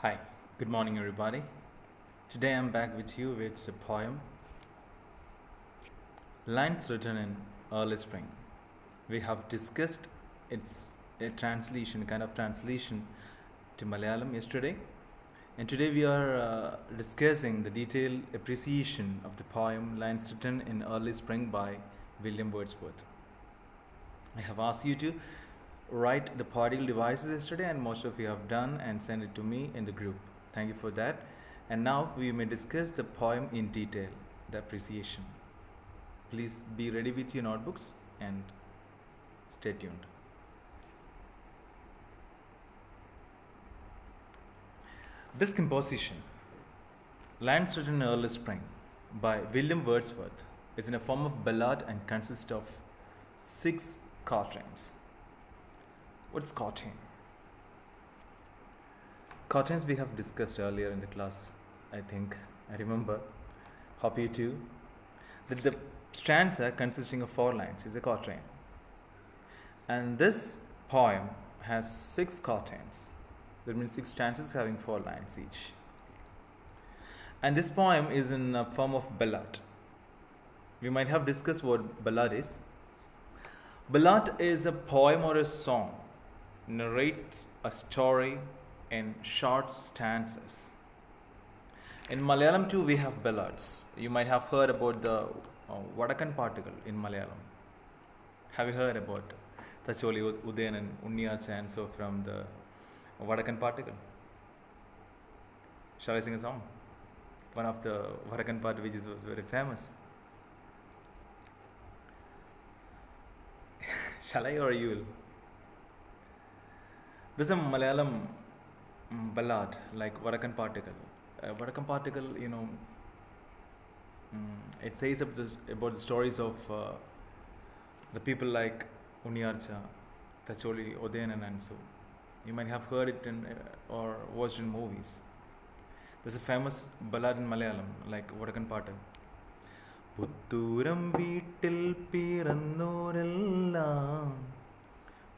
Hi, good morning, everybody. Today I'm back with you with a poem, lines written in early spring. We have discussed its a translation, kind of translation to Malayalam yesterday, and today we are discussing the detailed appreciation of the poem Lines Written in Early Spring by William Wordsworth. I have asked you to write the particle devices yesterday, and most of you have done and sent it to me in the group. Thank you for that. And now we may discuss the poem in detail, the appreciation. Please be ready with your notebooks and stay tuned. This composition, Lines Written in Early Spring by William Wordsworth, is in a form of ballad and consists of 6 quatrains. What is quatrain? Quatrains we have discussed earlier in the class, I think. I remember. Hope you too. That the stanza consisting of 4 lines is a quatrain. And this poem has 6 quatrains. That means 6 stanzas having 4 lines each. And this poem is in a form of ballad. We might have discussed what ballad is. Ballad is a poem or a song, narrates a story in short stanzas. In Malayalam too, we have ballads. You might have heard about the Vadakan particle in Malayalam. Have you heard about Tacholi, Udayanan, Unniyacha, and so from the Vadakan particle? Shall I sing a song? One of the Vadakan part which was very famous. Shall I or you will? This is a Malayalam ballad like Vadakan particle. Vadakan particle, it says about the stories of the people like Unniyacha, Tacholi, Odayanan, and so. You might have heard it in or watched in movies. There's a famous ballad in Malayalam like Vadakan particle. Puthooram വീട്ടിൽ പിറന്നോരെല്ലാം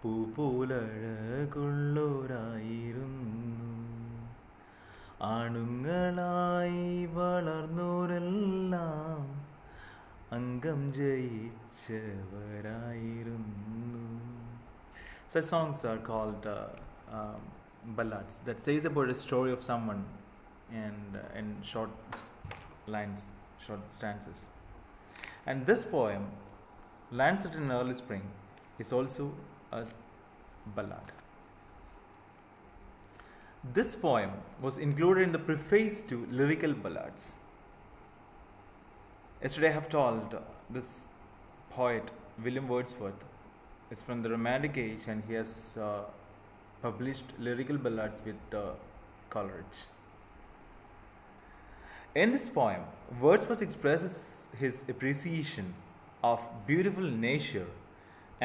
പൂപോലഴകുള്ളോരായിരുന്നു ആണുങ്ങളായി വളർന്നോരെല്ലാം അംഗം ജയിച്ചവരായിരുന്നു. Such songs are called ballads that says about a story of someone and in short lines, short stanzas. And this poem, Lines Written in Early Spring, is also a ballad. This poem was included in the preface to lyrical ballads. Yesterday I have told this poet, William Wordsworth, is from the Romantic age and he has published lyrical ballads with Coleridge. In this poem, Wordsworth expresses his appreciation of beautiful nature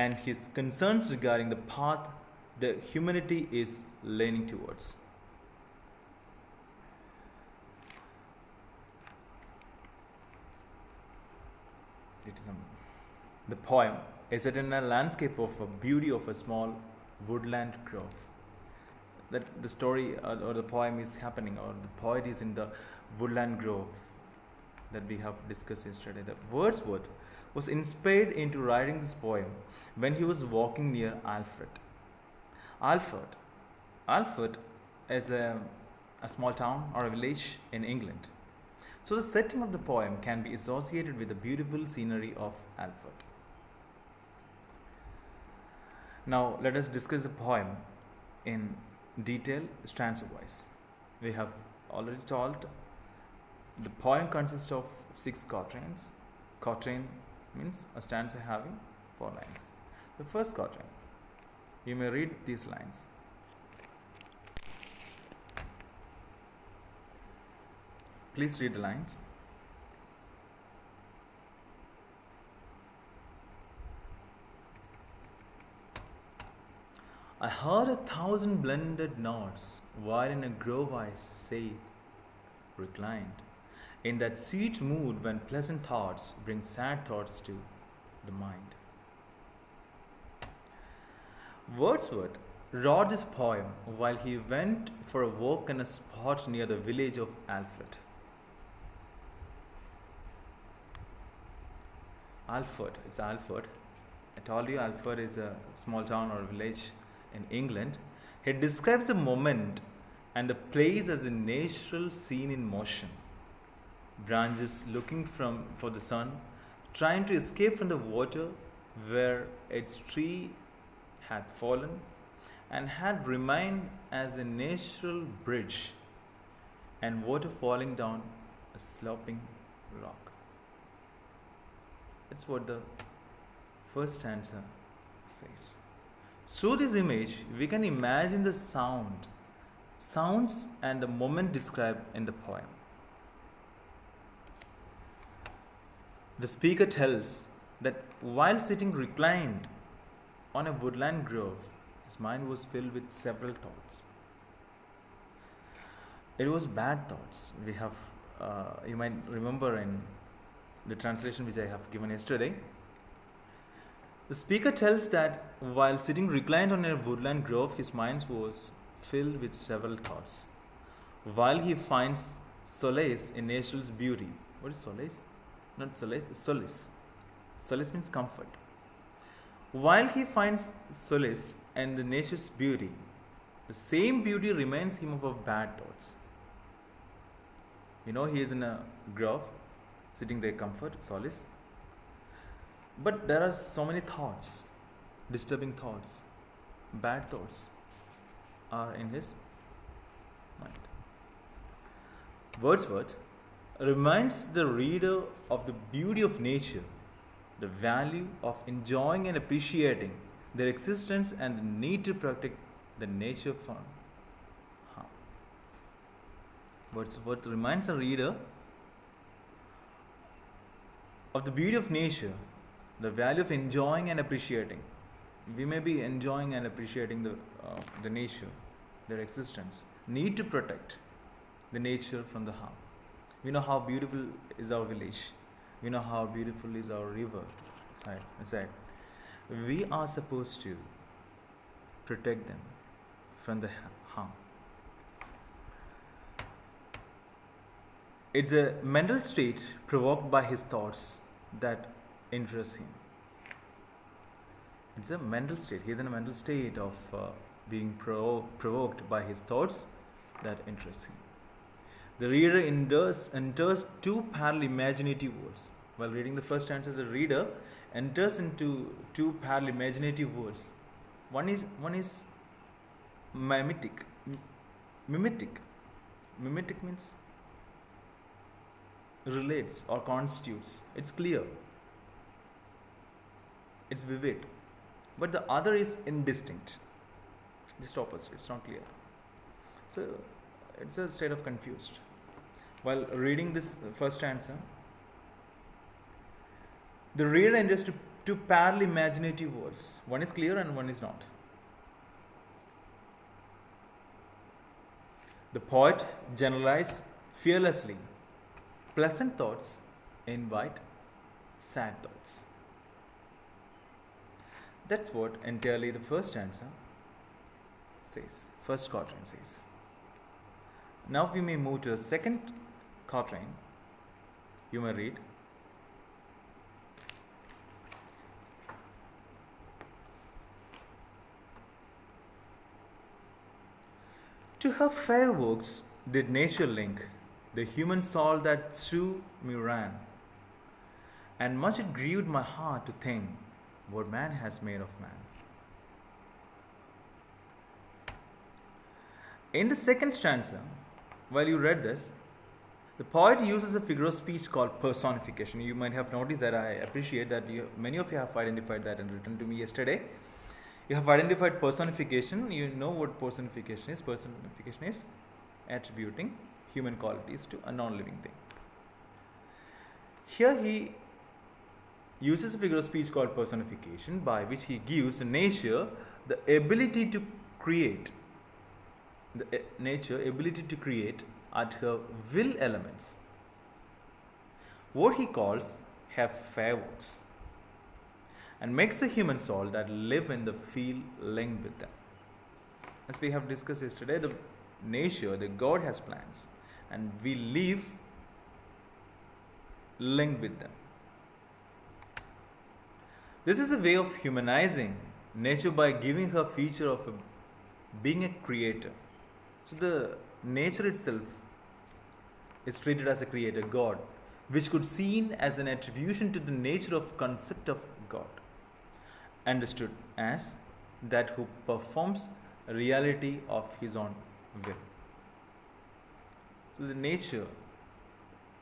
and his concerns regarding the path the humanity is leaning towards. The poem is set in a landscape of a beauty of a small woodland grove. That the story or the poem is happening, or the poet is in the woodland grove that we have discussed yesterday. The Wordsworth was inspired into writing this poem when he was walking near Alfred. Alfred is a small town or a village in England. So the setting of the poem can be associated with the beautiful scenery of Alfred. Now let us discuss the poem in detail, stanza wise. We have already told the poem consists of 6 quatrains. Quatrain means a stanza having 4 lines. The first quatrain, you may read these lines. Please read the lines. I heard 1,000 blended notes while in a grove I sate, reclined, in that sweet mood when pleasant thoughts bring sad thoughts to the mind. Wordsworth wrote this poem while he went for a walk in a spot near the village of Alfred. It's Alfred. I told you Alfred is a small town or village in England. He describes the moment and the place as a natural scene in motion. Branches looking for the sun, trying to escape from the water where its tree had fallen and had remained as a natural bridge, and water falling down a sloping rock. That's what the first stanza says. Through this image, we can imagine the sounds and the moment described in the poem. The speaker tells that while sitting reclined on a woodland grove, his mind was filled with several thoughts. It was bad thoughts. We have, you might remember in the translation which I have given yesterday. The speaker tells that while sitting reclined on a woodland grove, his mind was filled with several thoughts. While he finds solace in nature's beauty. What is solace? Not solace, solace. Solace means comfort. While he finds solace in the nature's beauty, the same beauty reminds him of bad thoughts. He is in a grove, sitting there, comfort, solace. But there are so many thoughts, disturbing thoughts, bad thoughts are in his mind. Wordsworth reminds the reader of the beauty of nature, the value of enjoying and appreciating their existence, and the need to protect the nature from harm. Wordsworth reminds the reader of the beauty of nature, the value of enjoying and appreciating. We may be enjoying and appreciating the nature, their existence. Need to protect the nature from the harm. We know how beautiful is our village. We know how beautiful is our river side. We are supposed to protect them from the harm. It's a mental state provoked by his thoughts that interests him. It's a mental state. He is in a mental state of being provoked by his thoughts that interest him. The reader enters two parallel imaginative worlds. While reading the first stanza, the reader enters into two parallel imaginative worlds. One is mimetic. Mimetic means relates or constitutes. It's clear. It's vivid. But the other is indistinct. Just opposite. It's not clear. So it's a state of confused. While reading this first stanza, the reader enters to two parallel imaginative worlds. One is clear and one is not. The poet generalizes fearlessly. Pleasant thoughts invite sad thoughts. That's what entirely the first stanza says. First quatrain says. Now we may move to the second quatrain. You may read. To her fair works did nature link the human soul that through me ran, and much it grieved my heart to think what man has made of man. In the second stanza, while you read this, the poet uses a figure of speech called personification. You might have noticed that. I appreciate that many of you have identified that and written to me yesterday. You have identified personification. You know what personification is. Personification is attributing human qualities to a non-living thing. Here he uses a figure of speech called personification, by which he gives nature the ability to create. Nature ability to create at her will elements. What he calls her fair works, and makes a human soul that live in the field linked with them. as we have discussed yesterday, the nature, the God has plans, and we live linked with them. This is a way of humanizing nature by giving her feature of being a creator. So the nature itself is treated as a creator, God, which could seen as an attribution to the nature of concept of God, understood as that who performs a reality of his own will. So the nature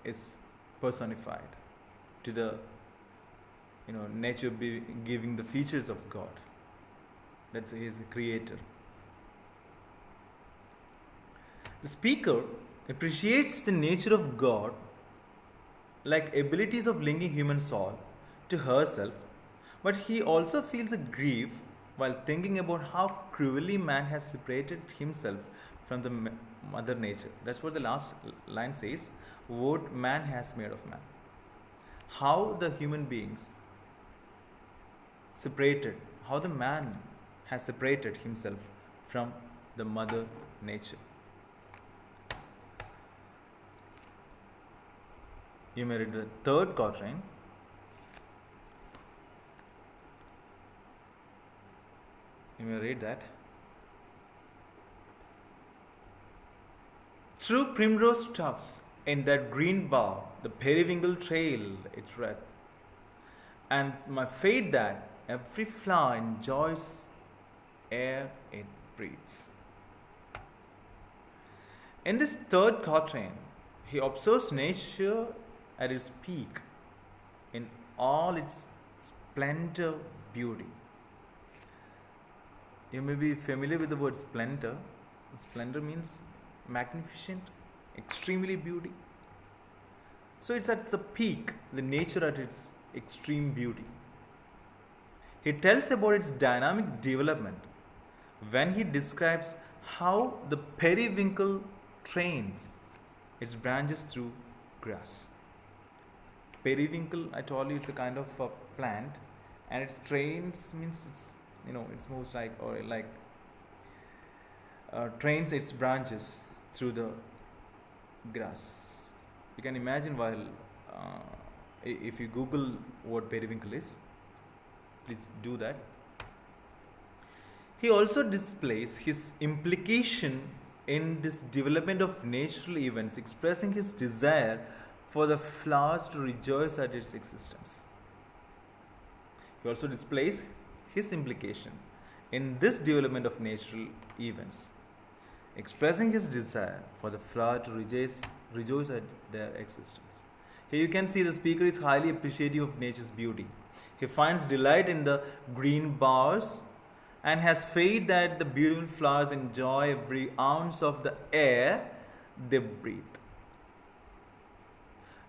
is personified to the nature giving the features of God. That's he is a creator. The speaker appreciates the nature of God like abilities of linking human soul to herself, but he also feels a grief while thinking about how cruelly man has separated himself from the mother nature. That's what the last line says, what man has made of man. How the human beings separated, how the man has separated himself from the mother nature. You may read the third quatrain. You may read that. Through primrose tufts in that green bough, the periwinkle trailed its red, and my fate that every flower enjoys ere it breathes. In this third quatrain, he observes nature at its peak in all its splendor, beauty. You may be familiar with the word splendor. Splendor means magnificent, extremely beauty. So it's at the peak, the nature at its extreme beauty. He tells about its dynamic development when he describes how the periwinkle trains its branches through grass. Periwinkle, I told you, it's a kind of a plant, and its trains means it's moves trains its branches through the grass. You can imagine while if you Google what periwinkle is, please do that. He also displays his implication in this development of natural events, expressing his desire for the flowers to rejoice at its existence. He also displays his implication in this development of natural events, expressing his desire for the flower to rejoice at their existence. Here you can see the speaker is highly appreciative of nature's beauty. He finds delight in the green boughs and has faith that the beautiful flowers enjoy every ounce of the air they breathe.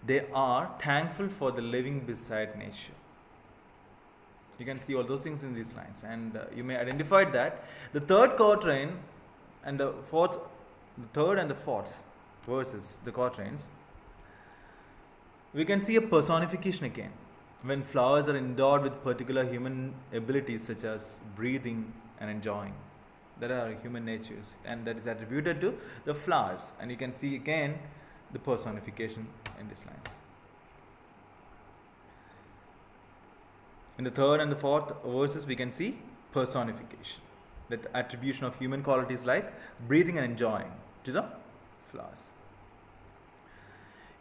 They are thankful for the living beside nature. You can see all those things in these lines, and you may identify that the third quatrain and the third and the fourth verses, the quatrains, we can see a personification again. When flowers are endowed with particular human abilities such as breathing and enjoying, that are human natures, and that is attributed to the flowers, and you can see again the personification in these lines. In the third and the fourth verses, we can see personification, that attribution of human qualities like breathing and enjoying to the flowers.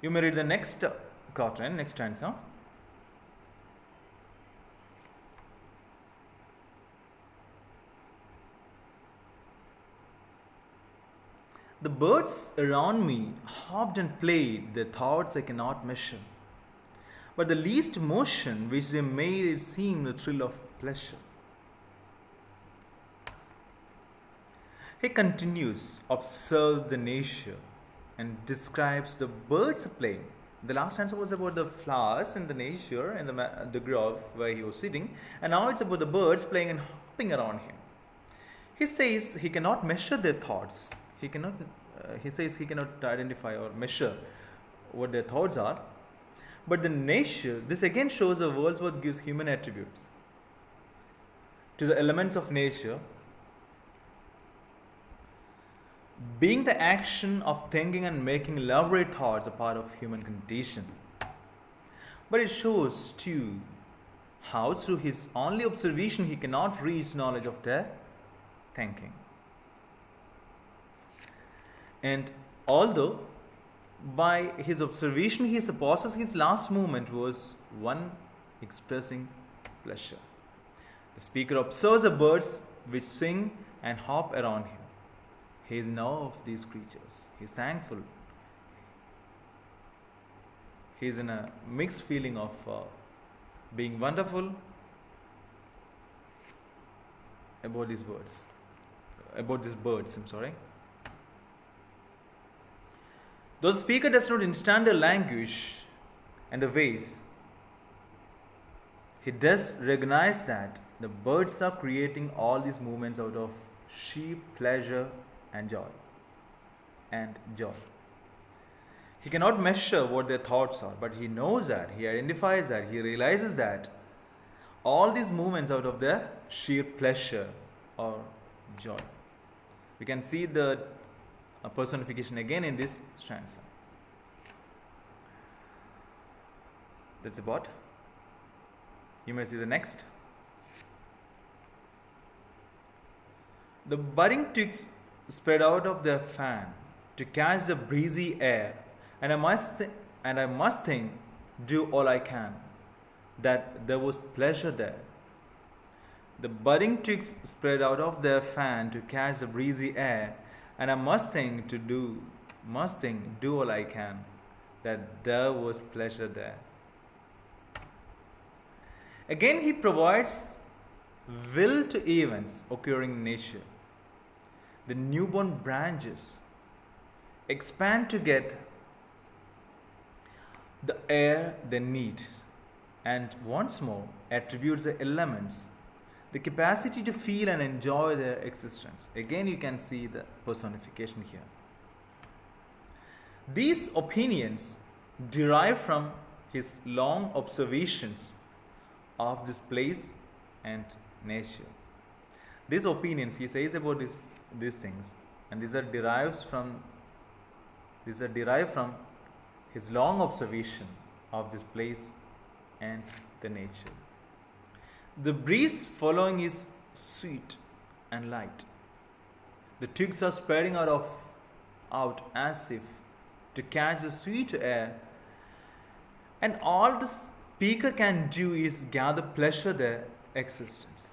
You may read the next quatrain, next stanza. The birds around me hopped and played, their thoughts I cannot measure. But the least motion which they made, it seemed a thrill of pleasure. He continues, observe the nature, and describes the birds playing. The last answer was about the flowers and the nature and the grove where he was sitting, and now it's about the birds playing and hopping around him. He says he cannot measure their thoughts. He says he cannot identify or measure what their thoughts are. But the nature, this again shows a Wordsworth gives human attributes to the elements of nature being the action of thinking and making elaborate thoughts a part of human condition. But it shows too how through his only observation he cannot reach knowledge of their thinking. And although by his observation he supposes his last movement was one expressing pleasure. The speaker observes the birds which sing and hop around him. He is in awe of these creatures. He is thankful. He is in a mixed feeling of being wonderful about these birds. Though the speaker does not understand the language and the ways, he does recognize that the birds are creating all these movements out of sheer pleasure and joy. He cannot measure what their thoughts are, but he knows that, he identifies that, he realizes that all these movements out of their sheer pleasure or joy. We can see the personification again in this stanza. That's about. You may see the next. The budding twigs spread out of their fan to catch the breezy air, and I must think, do all I can, that there was pleasure there. The budding twigs spread out of their fan to catch the breezy air, and I must think, do all I can, that there was pleasure there. Again, he provides will to events occurring in nature. The newborn branches expand to get the air they need, and once more attributes the elements the capacity to feel and enjoy their existence. Again, you can see the personification here. These opinions derive from his long observations of this place and nature. These opinions, he says about these things, and these are derived from his long observation of this place and the nature. The breeze following is sweet and light. The twigs are spreading out as if to catch the sweet air, and all the speaker can do is gather pleasure their existence.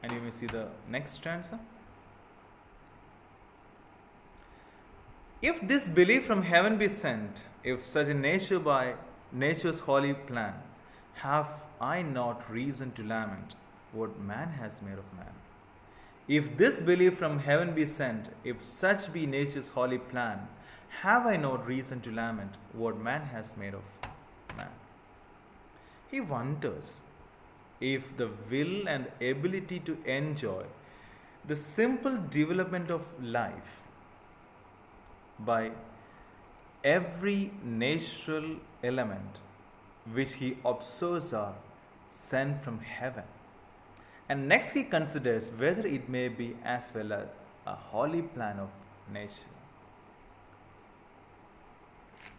And you may see the next stanza. If this belief from heaven be sent, if such a nature by nature's holy plan, have I not reason to lament what man has made of man? If this belief from heaven be sent, if such be nature's holy plan, have I not reason to lament what man has made of man? He wonders if the will and ability to enjoy the simple development of life by every natural element which he observes are sent from heaven. And next he considers whether it may be as well as a holy plan of nature.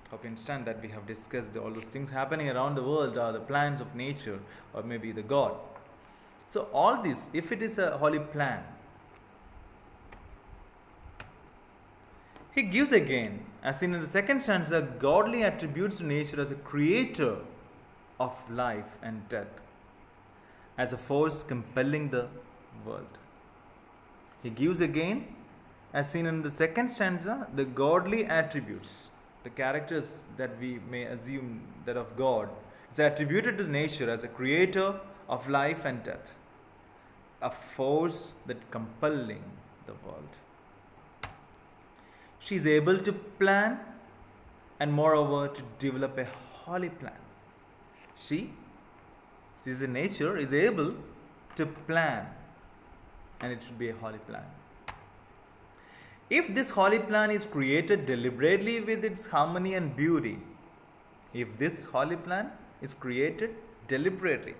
Hope you understand that we have discussed all those things happening around the world are the plans of nature or maybe the God. So all this, if it is a holy plan, he gives again, as in the second stanza, godly attributes to nature as a creator of life and death, as a force compelling the world. He gives again, as seen in the second stanza, the godly attributes, the characters that we may assume that of God, is attributed to nature as a creator of life and death, a force that compelling the world. She is able to plan and moreover to develop a holy plan. She is the nature, is able to plan, and it should be a holy plan. If this holy plan is created deliberately with its harmony and beauty, if this holy plan is created deliberately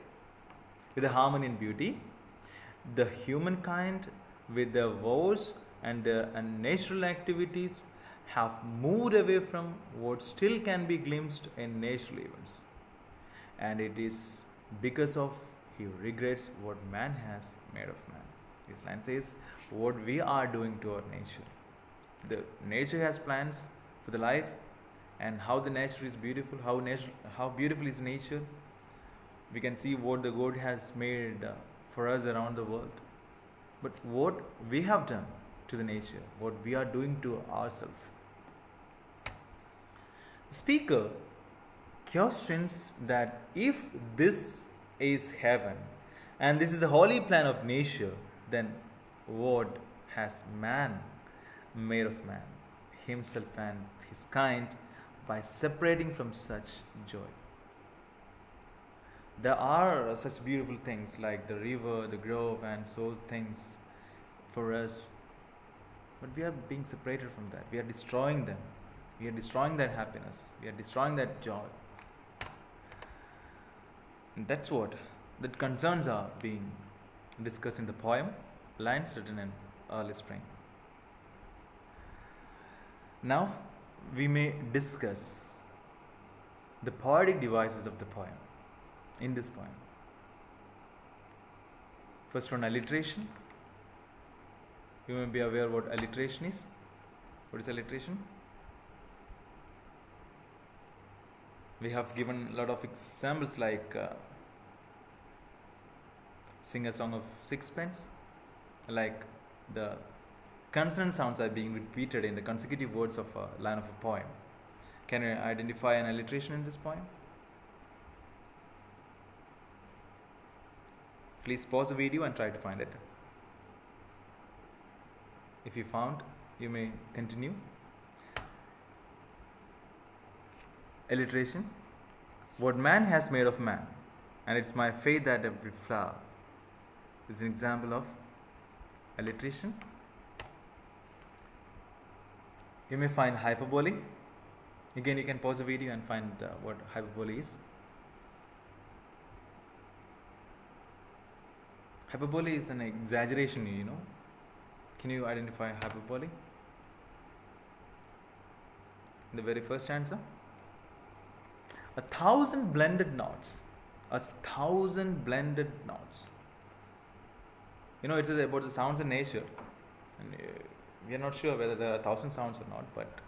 with the harmony and beauty, the humankind with their wars and their unnatural activities have moved away from what still can be glimpsed in natural events. And it is because of he regrets what man has made of man. This line says what we are doing to our nature. The nature has plans for the life, and how the nature is beautiful, how beautiful is nature. We can see what the God has made for us around the world. But what we have done to the nature, what we are doing to ourselves. The speaker questions that if this is heaven and this is a holy plan of nature, then what has man made of man, himself and his kind, by separating from such joy? There are such beautiful things like the river, the grove, and so things for us, but we are being separated from that. We are destroying them. We are destroying that happiness. We are destroying that joy. And that's what the concerns are being discussed in the poem, lines written in early spring. Now we may discuss the poetic devices of the poem in this poem. First one, alliteration. You may be aware what alliteration is. What is alliteration? We have given a lot of examples like sing a song of sixpence, like the consonant sounds are being repeated in the consecutive words of a line of a poem. Can you identify an alliteration in this poem? Please pause the video and try to find it. If you found, you may continue. Alliteration. What man has made of man, and it's my faith that every flower, is an example of alliteration. You may find hyperbole. Again, you can pause the video and find what hyperbole is. Hyperbole is an exaggeration, you know. Can you identify hyperbole? The very first answer. 1,000 blended notes. 1,000 blended notes. You know, it is about the sounds in nature. And we are not sure whether there are 1,000 sounds or not, but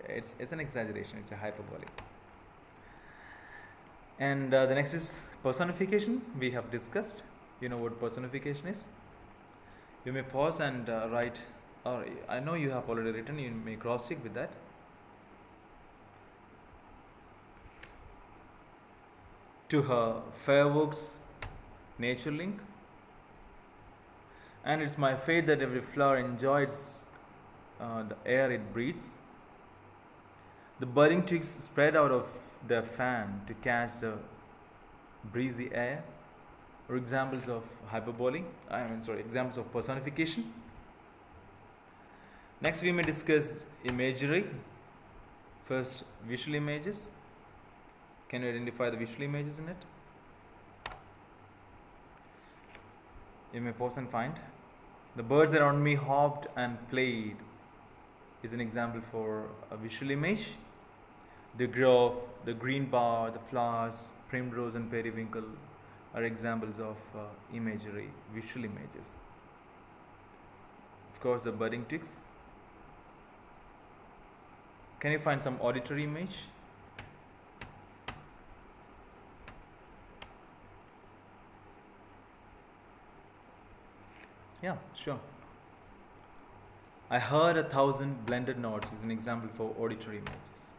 it's an exaggeration, it's a hyperbole. And the next is personification. We have discussed. You know what personification is? You may pause and write, or I know you have already written, you may cross check with that. To her fair works, nature link. And it's my faith that every flower enjoys the air it breathes. The budding twigs spread out of their fan to catch the breezy air. Or examples of hyperbole, examples of personification. Next we may discuss imagery. First, visual images. Can you identify the visual images in it? You may pause and find. The birds around me hopped and played is an example for a visual image. The grove, the green bar, the flowers, primrose and periwinkle are examples of imagery, visual images. Of course, the budding twigs. Can you find some auditory image? Yeah, sure. I heard 1,000 blended notes is an example for auditory images.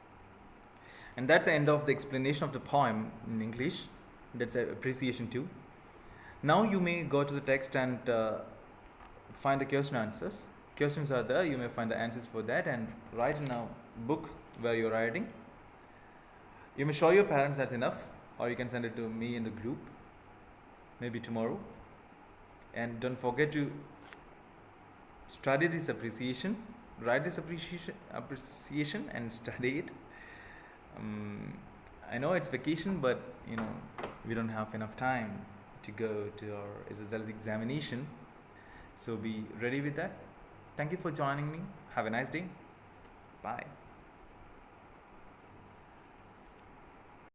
And that's the end of the explanation of the poem in English. That's appreciation too. Now you may go to the text and find the question answers. Questions are there. You may find the answers for that and write in a book where you're writing. You may show your parents, that's enough, or you can send it to me in the group, maybe tomorrow. And don't forget to study this appreciation, write this appreciation and study it. I know it's vacation, but we don't have enough time to go to our SSLC examination. So be ready with that. Thank you for joining me. Have a nice day. Bye.